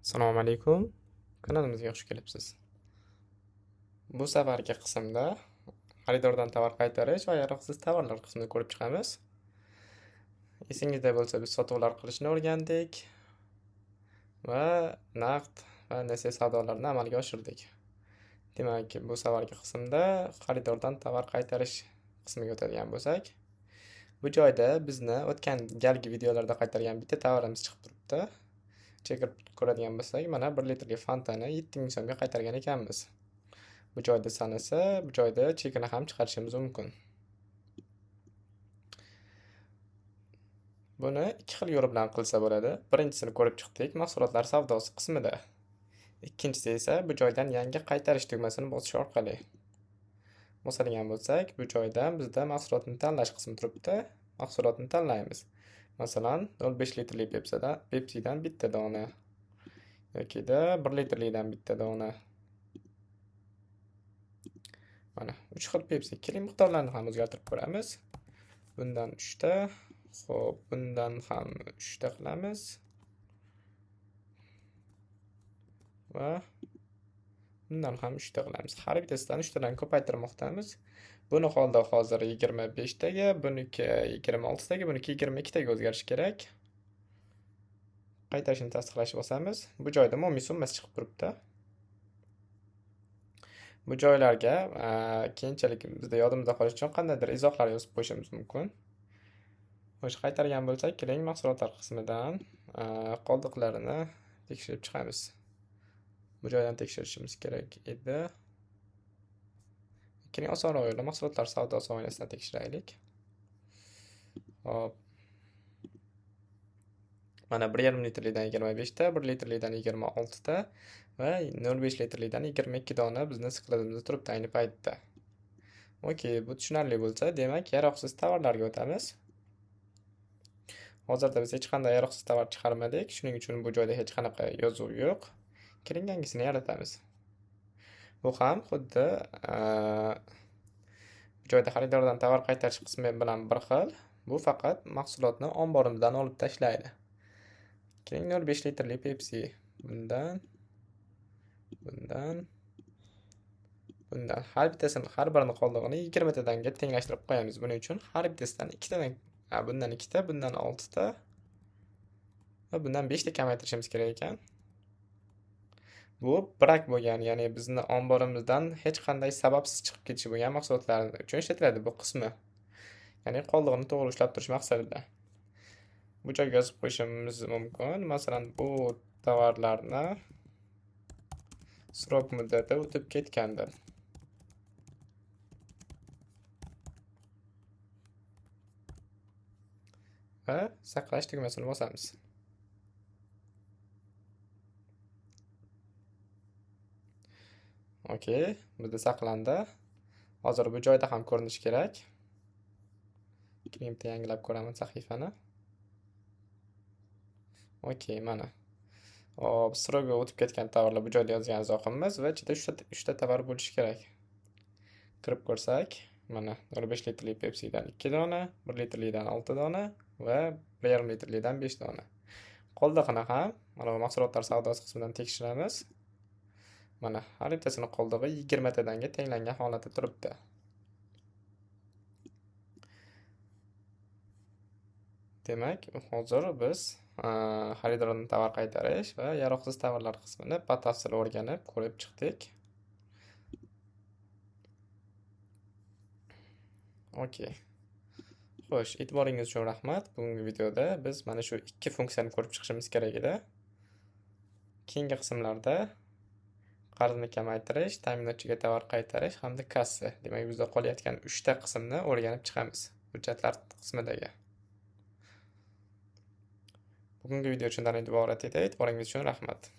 Assalomu alaykum. Kanalimizga xush kelibsiz. Bu safargi qismda xaridordan tovar qaytarish va yaroqsiz tovarlar qismini ko'rib chiqamiz. Esingizda bo'lsa, biz sotuvlar qilishni o'rgandik va naqd va NSE savdolarini amalga oshirdik. Demak, bu safargi qismda xaridordan tovar qaytarish qismiga o'tadigan bo'lsak, bu joyda bizni o'tgan galgi videolarda qaytargan bitta tovarimiz chiqib turibdi. Chekib ko'radigan bo'lsak, mana 1 litrli Fantani 7000 so'mga qaytargan ekanmiz. Bu joyda sanasa, bu joyda chekini ham chiqarishimiz mumkin. Buni ikki xil yo'l bilan qilsa bo'ladi. Birinchisini ko'rib chiqdik, mahsulotlar savdosi qismida. Ikkinchisi esa bu joydan yangi qaytarish tugmasini bosish orqali. Bosadigan bo'lsak, bu joydan bizda mahsulotni tanlash qismi turibdi. Mahsulotni tanlaymiz. Masalan, 0,5 litrli Pepsidan bitta dona yokida 1 litrlidan bitta dona. Mana 3 xil Pepsi. Keling, miqdorlarni ham o'zgartirib ko'ramiz. Bundan 3 ta, xo'p, bundan ham 3 ta qilamiz. Va bundan ham 3 ta qilamiz. Har bittasidan 3 tadan ko'paytirmoqdamiz. Buni holda hozir 25 taga, buniki 26 taga, buniki 22 taga o'zgarishi kerak. Qaytarishni tasdiqlashni bosamiz. Bu joyda umumiy summasi chiqib turibdi. Bu joylarga keyinchalik bizda yodimizda qolishi uchun qandaydir izohlar yozib qo'yishimiz mumkin. Xo'sh, qaytargan bo'lsak, keling mahsulotlar qismidan qoldiqlarini tekshirib chiqamiz. Bu joydan tekshirishimiz kerak edi. Keling, osonroq yo'lda mahsulotlar savdosi oynasidan tekshiraylik. Hop. Mana 1,5 litrlidan 25 ta, 1 litrlidan 26 ta va 0,5 litrlidan 22 dona bizni skladimizda turibdi ayni paytda. Okey, bu tushunarli bo'lsa, demak, yaroqsiz tovarlarga o'tamiz. Hozirda biz hech qanday yaroqsiz tovar chiqarmadik, shuning uchun bu joyda hech qanaqa yozuv yo'q. Keling, yangisini yaratamiz. Bu ham xuddi bu joyda xaridordan tovar qaytarish qismi bilan bir xil. Bu faqat mahsulotni omborimizdan olib tashlaydi. Keling, 0,5 litrli Pepsi. Bundan har bittasini, har birini qoldig'ini 20 tadanga tenglashtirib qo'yamiz. Buning uchun har bittasidan 2 tadan, bundan 2 ta, bundan 6 ta va bundan 5 ta kamaytirishimiz kerak ekan. Bu brak bo'lgan, ya'ni bizni omborimizdan hech qanday sababsiz chiqib ketishi bo'lgan mahsulotlar uchun ishlatiladi bu qismi. Ya'ni qoldig'ini to'g'ri ushlab turish maqsadida. Bu joyga yozib qo'yishimiz mumkin. Masalan, bu tovarlarni srok muddati o'tib ketgandir. Va saqlash tugmasini bosamiz. Okey, bizda saqlandi. Hozir bu joyda ham ko'rinishi kerak. Keling, bitta yangilab ko'raman sahifani. Okey, mana. Hop, sroga o'tib ketgan tovarlar bu joyda yozgan izohimiz va ichida 3 ta tovar bo'lishi kerak. Kirib ko'rsak, mana 0,5 litrli Pepsidan 2 dona, 1 litrlidan 6 dona va 1,5 litrlidan 5 dona. Qoldig'ini ham mana bu mahsulotlar savdosi qismidan tekshiramiz. Mana har bittasini qoldig'i 20 tadanga tenglangan holatda turibdi. Demak, hozir biz xaridordan tovar qaytarish va yaroqsiz tovarlar qismini batafsil o'rganib, ko'rib chiqdik. Okey. Xo'sh, e'tiboringiz uchun rahmat. Bugungi videoda biz mana shu ikki funksiyani ko'rib chiqishimiz kerak edi. Keyingi qismlarda qarzni kamaytirish, ta'minotchiga tovar qaytarish hamda kassa. Demak, bizda qolayotgan 3 ta qismni o'rganib chiqamiz. Hujjatlar qismidagi. Bugungi video shundan iborat edi. E'tiboringiz uchun rahmat.